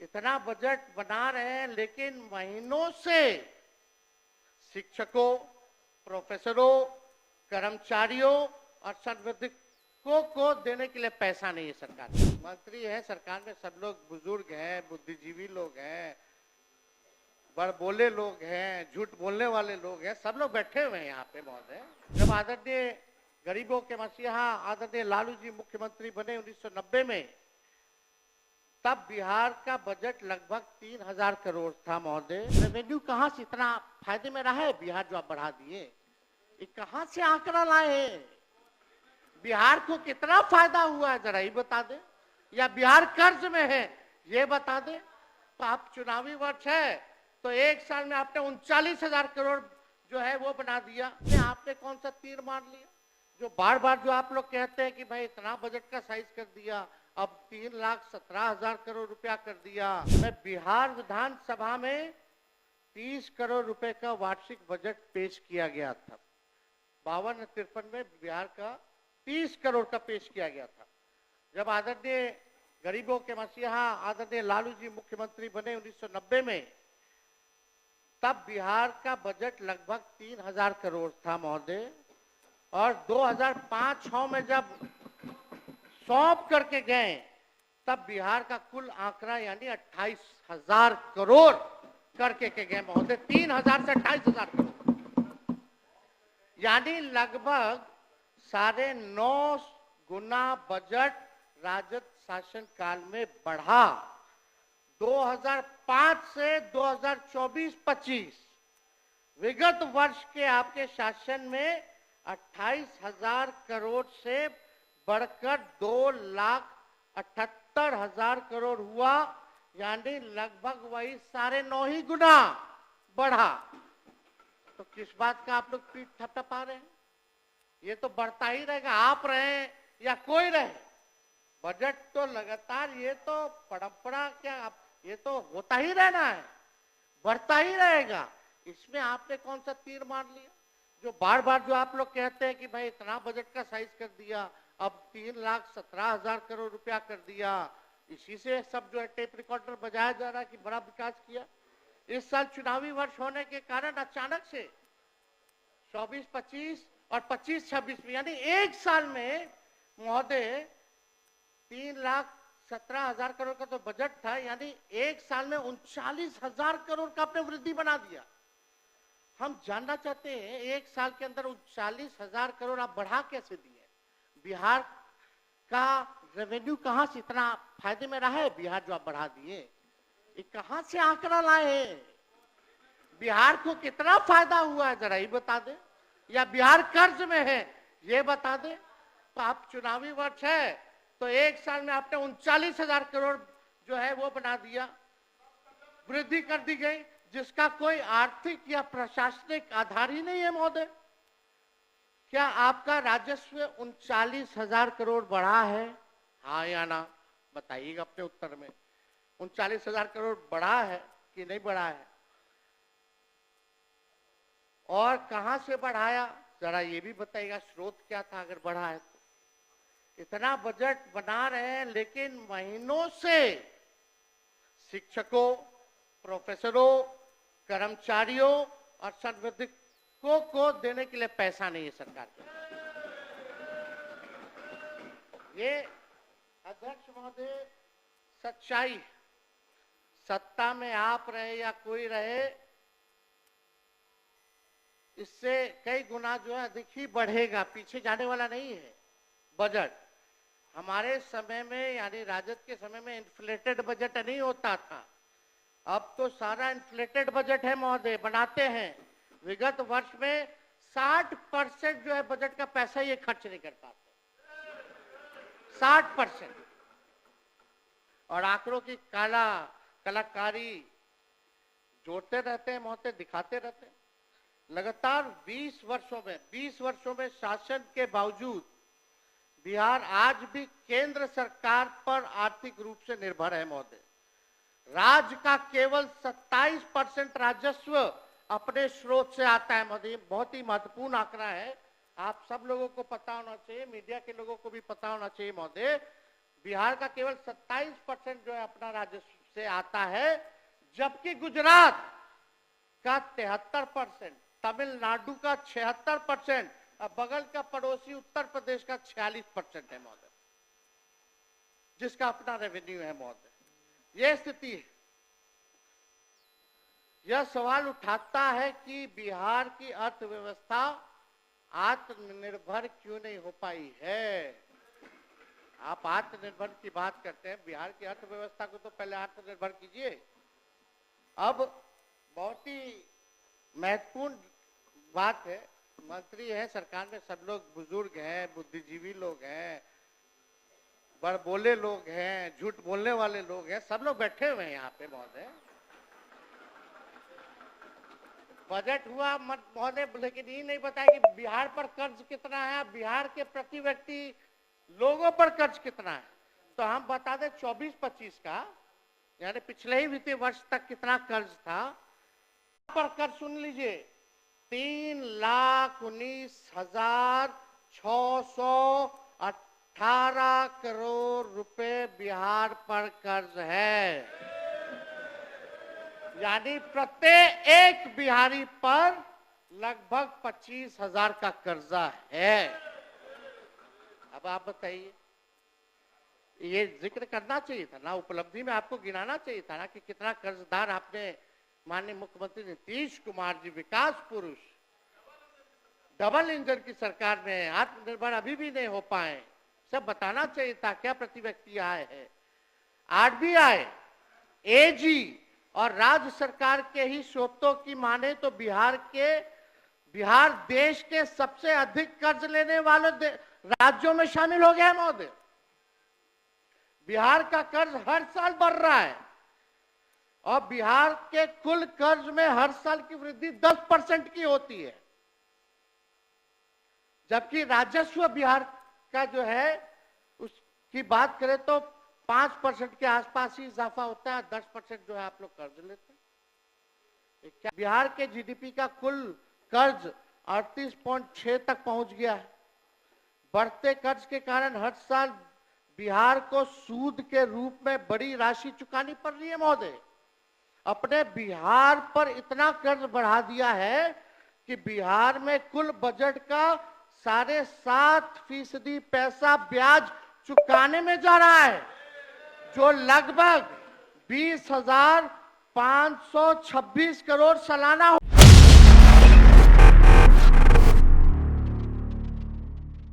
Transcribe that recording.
इतना बजट बना रहे हैं लेकिन महीनों से शिक्षकों, प्रोफेसरों, कर्मचारियों और संविदाकर्मियों को देने के लिए पैसा नहीं है सरकार में। मंत्री है सरकार में, सब लोग बुजुर्ग हैं, बुद्धिजीवी लोग हैं, बड़बोले लोग हैं, झूठ बोलने वाले लोग हैं, सब लोग बैठे हुए हैं यहाँ पे महोदय। जब आदरणीय गरीबों के मसीहा आदरणीय लालू जी मुख्यमंत्री बने 1990 में, तब बिहार का बजट लगभग 3000 करोड़ था महोदय। रेवेन्यू कहाँ से इतना फायदे में रहा है बिहार जो आप बढ़ा दिए? ये कहाँ से आंकड़ा लाए हैं? बिहार को कितना फायदा हुआ है जरा ही बता दे, या बिहार कर्ज में है ये बता दे। तो आप चुनावी वर्ष है तो एक साल में आपने 39,000 करोड़ जो है वो बना दिया। आपने कौन सा तीर मार लिया? जो बार बार जो आप लोग कहते हैं कि भाई इतना बजट का साइज कर दिया, अब 3,17,000 करोड़ रुपया कर दिया। मैं बिहार विधानसभा में 30 करोड़ रुपए का वार्षिक बजट पेश किया गया था। 52-53 में बिहार का 30 करोड़ का पेश किया गया था। जब आदरणीय गरीबों के मसीहा आदरणीय लालू जी मुख्यमंत्री बने 1990 में, तब बिहार का बजट लगभग 3000 करोड़ था महोदय। और 2005-06 में जब सौंप करके गए तब बिहार का कुल आंकड़ा यानी 28,000 करोड़ करके के गए महोदय। 3000 से 28,000 करोड़ यानी लगभग 9.5 गुना बजट राजद शासन काल में बढ़ा। 2005 से 2024-25 विगत वर्ष के आपके शासन में 28,000 करोड़ से बढ़कर 2,78,000 करोड़ हुआ, यानी लगभग वही 9.5 गुना बढ़ा। तो किस बात का आप लोग पीठ थपथपा रहे हैं? ये तो बढ़ता ही रहेगा, आप रहे या कोई रहे। बजट तो लगातार, ये तो परंपरा क्या, ये तो होता ही रहना है, बढ़ता ही रहेगा। इसमें आपने कौन सा तीर मार लिया? जो बार बार जो आप लोग कहते हैं कि भाई इतना बजट का साइज कर दिया, अब 3,17,000 करोड़ रुपया कर दिया, इसी से सब जो है टेप रिकॉर्डर बजाया जा रहा है कि बड़ा विकास किया। इस साल चुनावी वर्ष होने के कारण अचानक से 24-25 और 25-26 में यानी एक साल में महोदय 3,17,000 करोड़ का तो बजट था, यानी एक साल में 39,000 करोड़ का आपने वृद्धि बना दिया। हम जानना चाहते हैं एक साल के अंदर 39,000 करोड़ आप बढ़ा कैसे दिए? बिहार का रेवेन्यू कहाँ से इतना फायदे में रहा है बिहार जो आप बढ़ा दिए? ये कहाँ से आंकड़ा लाए हैं? बिहार को कितना फायदा हुआ है जरा ही बता दे, या बिहार कर्ज में है ये बता दे। तो आप चुनावी वर्ष है तो एक साल में आपने 39,000 करोड़ जो है वो बना दिया, वृद्धि कर दी गई, जिसका कोई आर्थिक या प्रशासनिक आधार ही नहीं है महोदय। क्या आपका राजस्व 39,000 करोड़ बढ़ा है? हाँ या ना बताइएगा अपने उत्तर में। 39,000 करोड़ बढ़ा है कि नहीं बढ़ा है? और कहां से बढ़ाया जरा ये भी बताइएगा, स्रोत क्या था अगर बढ़ा है तो? इतना बजट बना रहे हैं लेकिन महीनों से शिक्षकों, प्रोफेसरों, कर्मचारियों और संविदाकर्मियों को देने के लिए पैसा नहीं है सरकार के। ये अध्यक्ष महोदय सच्चाई, सत्ता में आप रहे या कोई रहे, इससे कई गुना जो है अधिक ही बढ़ेगा, पीछे जाने वाला नहीं है बजट। हमारे समय में यानी राजद के समय में इन्फ्लेटेड बजट नहीं होता था, अब तो सारा इन्फ्लेटेड बजट है महोदय, बनाते हैं। विगत वर्ष में 60% जो है बजट का पैसा ये खर्च नहीं कर पाते, 60%। और आंकड़ों की कलाकारी जोड़ते रहते हैं महोदय, दिखाते रहते हैं। लगातार 20 वर्षों में शासन के बावजूद बिहार आज भी केंद्र सरकार पर आर्थिक रूप से निर्भर है महोदय। राज्य का केवल 27% राजस्व अपने स्रोत से आता है महोदय। बहुत ही महत्वपूर्ण आंकड़ा है, आप सब लोगों को पता होना चाहिए, मीडिया के लोगों को भी पता होना चाहिए महोदय। बिहार का केवल 27% जो है अपना राजस्व से आता है, जबकि गुजरात का 73%, तमिलनाडु का 76% और बगल का पड़ोसी उत्तर प्रदेश का 46% है महोदय, जिसका अपना रेवेन्यू है महोदय। यह स्थिति है। यह सवाल उठाता है कि बिहार की अर्थव्यवस्था आत्मनिर्भर क्यों नहीं हो पाई है। आप आत्मनिर्भर की बात करते हैं, बिहार की अर्थव्यवस्था को तो पहले आत्मनिर्भर कीजिए। अब बहुत ही महत्वपूर्ण बात है, मंत्री है सरकार में, सब लोग बुजुर्ग हैं, बुद्धिजीवी लोग हैं, बड़बोले लोग हैं, झूठ बोलने वाले लोग हैं, सब लोग बैठे हुए हैं यहाँ पे महोदय। बजट हुआ महोदय, लेकिन ये नहीं बताया कि बिहार पर कर्ज कितना है, बिहार के प्रति व्यक्ति लोगों पर कर्ज कितना है। तो हम बता दें 24-25 का, यानी पिछले ही वित्तीय वर्ष तक कितना कर्ज था। पर कर्ज सुन लीजिए, 3,19,618 करोड़ रुपए बिहार पर कर्ज है। यानी प्रत्येक एक बिहारी पर लगभग 25,000 का कर्जा है। अब आप बताइए, ये जिक्र करना चाहिए था ना, उपलब्धि में आपको गिनाना चाहिए था ना कि कितना कर्जदार आपने, माननीय मुख्यमंत्री नीतीश कुमार जी, विकास पुरुष, डबल इंजन की सरकार में आत्मनिर्भर अभी भी नहीं हो पाए, सब बताना चाहिए था। क्या प्रति व्यक्ति आय है। आरबीआई, एजी और राज्य सरकार के ही स्रोतों की माने तो बिहार देश के सबसे अधिक कर्ज लेने वाले राज्यों में शामिल हो गया है महोदय। बिहार का कर्ज हर साल बढ़ रहा है और बिहार के कुल कर्ज में हर साल की वृद्धि 10% की होती है, जबकि राजस्व बिहार का जो है उसकी बात करें तो 5% के आसपास ही इजाफा होता है, 10% जो है आप लोग कर्ज लेते हैं। बिहार के जीडीपी का कुल कर्ज 38.6 तक पहुंच गया है। बढ़ते कर्ज के कारण हर साल बिहार को सूद के रूप में बड़ी राशि चुकानी पड़ रही है महोदय। अपने बिहार पर इतना कर्ज बढ़ा दिया है कि बिहार में कुल बजट का 7.5% पैसा ब्याज चुकाने में जा रहा है, जो लगभग 20,526 करोड़ सालाना